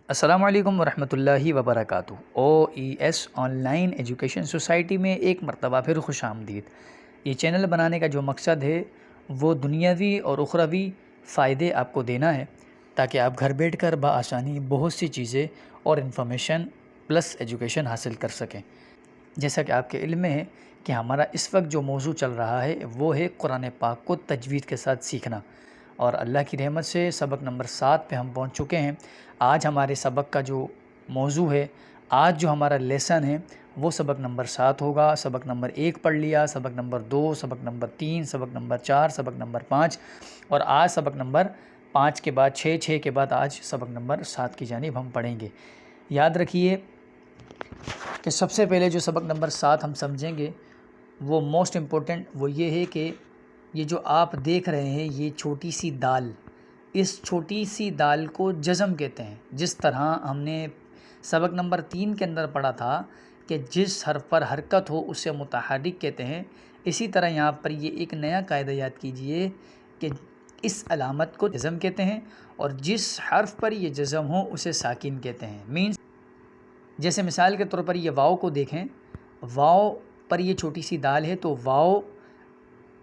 السلام علیکم ورحمۃ اللہ وبرکاتہ۔ OES on line education society میں ایک مرتبہ پھر خوش آمدید۔ یہ چینل بنانے کا جو مقصد ہے وہ دنیاوی اور اخروی فائدے آپ کو دینا ہے، تاکہ آپ گھر بیٹھ کر بآسانی بہت سی چیزیں اور انفارمیشن پلس ایجوکیشن حاصل کر سکیں۔ جیسا کہ آپ کے علم میں ہے کہ ہمارا اس وقت جو موضوع چل رہا ہے وہ ہے قرآن پاک کو تجوید کے ساتھ سیکھنا، اور اللہ کی رحمت سے سبق نمبر 7 پہ ہم پہنچ چکے ہیں۔ آج ہمارے سبق کا جو موضوع ہے، آج جو ہمارا لیسن ہے وہ سبق نمبر 7 ہوگا۔ سبق نمبر 1 پڑھ لیا، سبق نمبر 2، سبق نمبر 3، سبق نمبر 4، سبق نمبر 5، اور آج سبق نمبر 5 کے بعد 6 کے بعد آج سبق نمبر 7 کی جانب ہم پڑھیں گے۔ یاد رکھیے کہ سب سے پہلے جو سبق نمبر 7 ہم سمجھیں گے وہ موسٹ امپورٹنٹ وہ یہ ہے کہ یہ جو آپ دیکھ رہے ہیں یہ چھوٹی سی دال، اس چھوٹی سی دال کو جزم کہتے ہیں۔ جس طرح ہم نے سبق نمبر 3 کے اندر پڑھا تھا کہ جس حرف پر حرکت ہو اسے متحرک کہتے ہیں، اسی طرح یہاں پر یہ ایک نیا قاعدہ یاد کیجئے کہ اس علامت کو جزم کہتے ہیں، اور جس حرف پر یہ جزم ہو اسے ساکن کہتے ہیں۔ مینس جیسے مثال کے طور پر یہ واو کو دیکھیں، واو پر یہ چھوٹی سی دال ہے، تو واو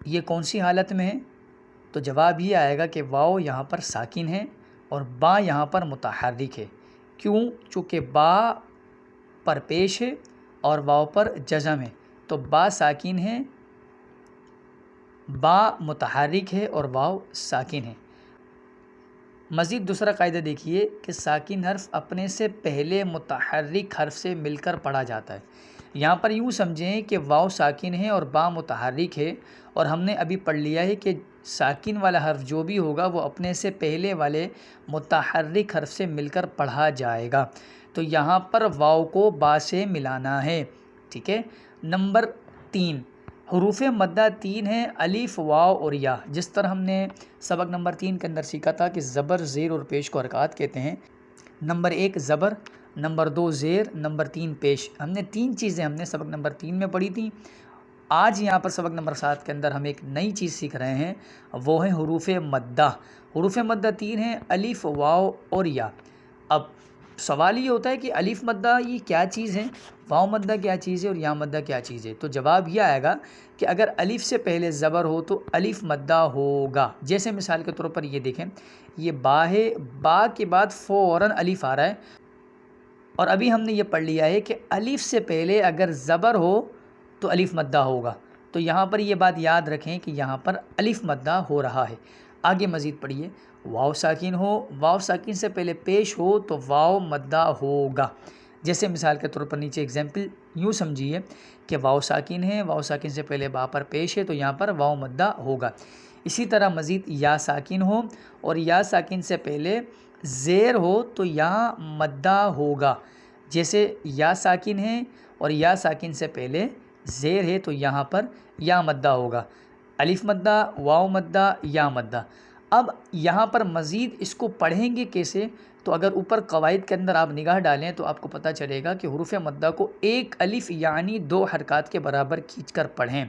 یہ کون سی حالت میں ہے؟ تو جواب یہ آئے گا کہ واو یہاں پر ساکن ہے اور با یہاں پر متحرک ہے۔ کیوں؟ چونکہ با پر پیش ہے اور واو پر جزم ہے، تو با ساکن ہے، با متحرک ہے اور واو ساکن ہے۔ مزید دوسرا قاعدہ دیکھیے کہ ساکن حرف اپنے سے پہلے متحرک حرف سے مل کر پڑھا جاتا ہے۔ یہاں پر یوں سمجھیں کہ واو ساکن ہے اور با متحرک ہے، اور ہم نے ابھی پڑھ لیا ہے کہ ساکن والا حرف جو بھی ہوگا وہ اپنے سے پہلے والے متحرک حرف سے مل کر پڑھا جائے گا، تو یہاں پر واو کو با سے ملانا ہے۔ ٹھیک ہے۔ نمبر 3، حروف مدہ 3 ہیں، الف، واو اور یا۔ جس طرح ہم نے سبق نمبر 3 کے اندر سیکھا تھا کہ زبر، زیر اور پیش کو حرکات کہتے ہیں۔ نمبر 1 زبر، نمبر 2 زیر، نمبر 3 پیش۔ ہم نے 3 چیزیں ہم نے سبق نمبر 3 میں پڑھی تھیں۔ آج یہاں پر سبق نمبر 7 کے اندر ہم ایک نئی چیز سیکھ رہے ہیں، وہ ہیں حروف مدہ۔ حروف مدہ 3 ہیں، الف، واو اور یا۔ اب سوال یہ ہوتا ہے کہ الف مدہ یہ کیا چیز ہے، واو مدہ کیا چیز ہے اور یا مدہ کیا چیز ہے؟ تو جواب یہ آئے گا کہ اگر الف سے پہلے زبر ہو تو الف مدہ ہوگا۔ جیسے مثال کے طور پر یہ دیکھیں، یہ با ہے، با کے بعد فوراً الف آ رہا ہے، اور ابھی ہم نے یہ پڑھ لیا ہے کہ الف سے پہلے اگر زبر ہو تو الف مدہ ہوگا۔ تو یہاں پر یہ بات یاد رکھیں کہ یہاں پر الف مدہ ہو رہا ہے۔ آگے مزید پڑھیے، واو ساکن ہو، واو ساکن سے پہلے پیش ہو تو واو مدہ ہوگا۔ جیسے مثال کے طور پر نیچے اگزامپل یوں سمجھیے کہ واو ساکن ہے، واو ساکن سے پہلے با پر پیش ہے تو یہاں پر واو مدہ ہوگا۔ اسی طرح مزید یا ساکن ہو اور یا ساکن سے پہلے زیر ہو تو یا مدہ ہوگا۔ جیسے یا ساکن ہے اور یا ساکن سے پہلے زیر ہے تو یہاں پر یا مدہ ہوگا۔ الف مدہ، واو مدہ، یا مدہ۔ اب یہاں پر مزید اس کو پڑھیں گے کیسے؟ تو اگر اوپر قواعد کے اندر آپ نگاہ ڈالیں تو آپ کو پتہ چلے گا کہ حروف مدہ کو ایک الف یعنی 2 حرکات کے برابر کھینچ کر پڑھیں۔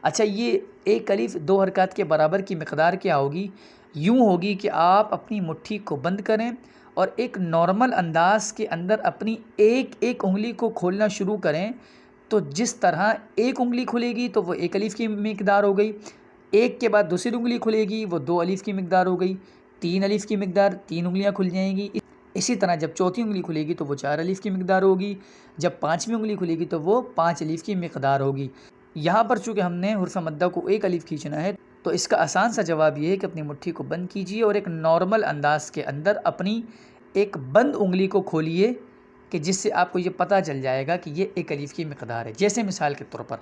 اچھا، یہ ایک الف 2 حرکات کے برابر کی مقدار کیا ہوگی؟ یوں ہوگی کہ آپ اپنی مٹھی کو بند کریں اور ایک نارمل انداز کے اندر اپنی ایک ایک انگلی کو کھولنا شروع کریں، تو جس طرح ایک انگلی کھلے گی تو وہ 1 الف کی مقدار ہو گئی، ایک کے بعد دوسری انگلی کھلے گی وہ 2 الف کی مقدار ہو گئی، 3 الف کی مقدار 3 انگلیاں کھل جائیں گی۔ اسی طرح جب چوتھی انگلی کھلے گی تو وہ 4 الف کی مقدار ہوگی، جب 5ویں انگلی کھلے گی تو وہ 5 الف کی مقدار ہوگی۔ یہاں پر چونکہ ہم نے حرف مدہ کو 1 الف کھینچنا ہے، تو اس کا آسان سا جواب یہ ہے کہ اپنی مٹھی کو بند کیجیے اور ایک نارمل انداز کے اندر اپنی ایک بند انگلی کو کھولیے، کہ جس سے آپ کو یہ پتہ چل جائے گا کہ یہ 1 الف کی مقدار ہے۔ جیسے مثال کے طور پر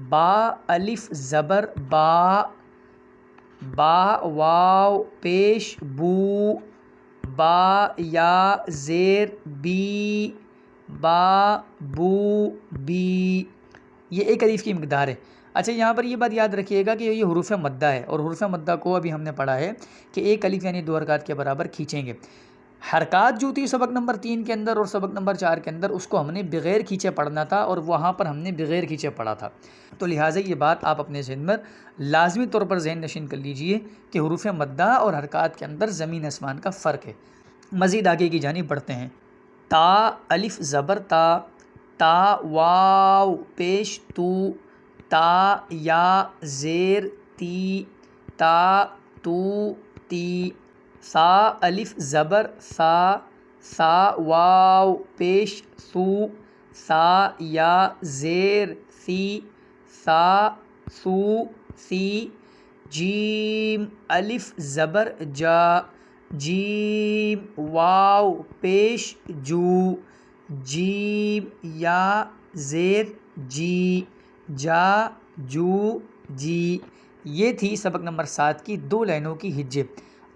با الف زبر با، با واو پیش بو، با یا زیر بی، با بو بی، یہ 1 الف کی مقدار ہے۔ اچھا، یہاں پر یہ بات یاد رکھیے گا کہ یہ حروف مدہ ہے، اور حروف مدہ کو ابھی ہم نے پڑھا ہے کہ 1 الف یعنی 2 حرکات کے برابر کھینچیں گے۔ حرکات جو تھی سبق نمبر 3 کے اندر اور سبق نمبر 4 کے اندر، اس کو ہم نے بغیر کھینچے پڑھنا تھا، اور وہاں پر ہم نے بغیر کھینچے پڑھا تھا۔ تو لہٰذا یہ بات آپ اپنے ذہن میں لازمی طور پر ذہن نشین کر لیجئے کہ حروف مدہ اور حرکات کے اندر زمین آسمان کا فرق ہے۔ مزید آگے کی جانب بڑھتے ہیں۔ تا الف زبر تا، تا واو پیش تو، تا یا زیر تی، تا تو تی، سا الف زبر سا، سا واو پیش سو، سا یا زیر سی، سا سو سی، جیم الف زبر جا، جیم واو پیش جو، جیم یا زیر جی، جا جو جی۔ یہ تھی سبق نمبر 7 کی 2 لائنوں کی ہجے۔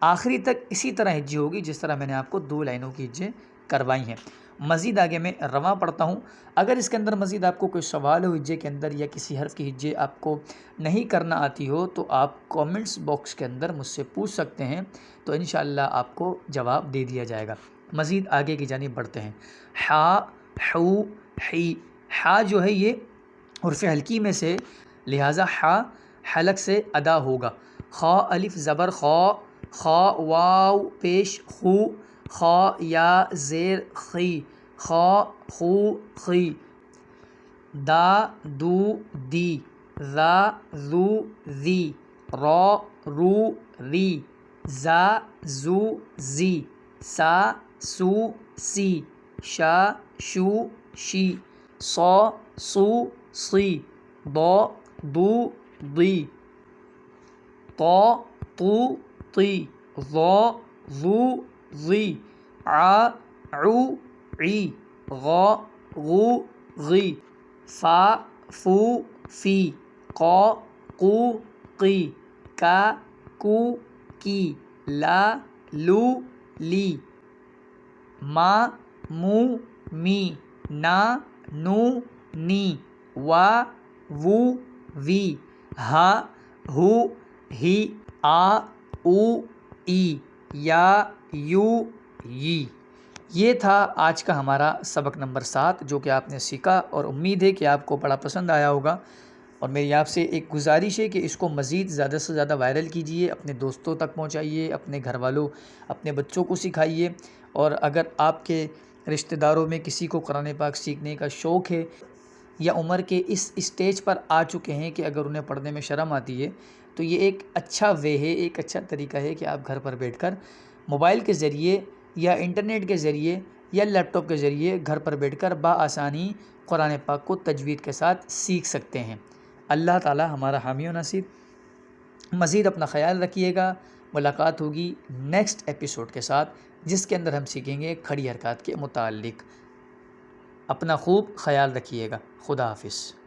آخری تک اسی طرح ہجے ہوگی جس طرح میں نے آپ کو 2 لائنوں کی ہجے کروائی ہیں۔ مزید آگے میں رواں پڑھتا ہوں۔ اگر اس کے اندر مزید آپ کو کوئی سوال ہو ہجے کے اندر یا کسی حرف کی ہجے آپ کو نہیں کرنا آتی ہو تو آپ کومنٹس باکس کے اندر مجھ سے پوچھ سکتے ہیں، تو انشاءاللہ آپ کو جواب دے دیا جائے گا۔ مزید آگے کی جانب بڑھتے ہیں۔ حا، حو، حی۔ حا جو ہے یہ حرف حلقی میں سے، لہٰذا حا حلق سے ادا ہوگا۔ خا الف زبر خا، خا واو پیش خو، خا یا زیر خی، خا خو خی۔ دا دو دی، ذا ذو ذی، را رو ری، زا زو زی، سا سو سی، شا شو شی، صا صو صی، ضا ضو ضی، طا طو طی، ظا ظو ظی، عا عو عی، غا غو غی، فا فو فی، قا قو قی، کا کو کی، لا لو لی، ما مو می، نا نو نی، وا وو وی، ہا ہو ہی، آ او ای، یا یو ی۔ یہ تھا آج کا ہمارا سبق نمبر 7 جو کہ آپ نے سیکھا، اور امید ہے کہ آپ کو بڑا پسند آیا ہوگا۔ اور میری آپ سے ایک گزارش ہے کہ اس کو مزید زیادہ سے زیادہ وائرل کیجئے، اپنے دوستوں تک پہنچائیے، اپنے گھر والوں، اپنے بچوں کو سکھائیے۔ اور اگر آپ کے رشتہ داروں میں کسی کو قرآن پاک سیکھنے کا شوق ہے یا عمر کے اس اسٹیج پر آ چکے ہیں کہ اگر انہیں پڑھنے میں شرم آتی ہے، تو یہ ایک اچھا وے ہے، ایک اچھا طریقہ ہے کہ آپ گھر پر بیٹھ کر موبائل کے ذریعے یا انٹرنیٹ کے ذریعے یا لیپ ٹاپ کے ذریعے گھر پر بیٹھ کر بآسانی قرآن پاک کو تجوید کے ساتھ سیکھ سکتے ہیں۔ اللہ تعالی ہمارا حامی و نصیر۔ مزید اپنا خیال رکھیے گا۔ ملاقات ہوگی نیکسٹ ایپیسوڈ کے ساتھ جس کے اندر ہم سیکھیں گے کھڑی حرکات کے متعلق۔ اپنا خوب خیال رکھیے گا۔ خدا حافظ۔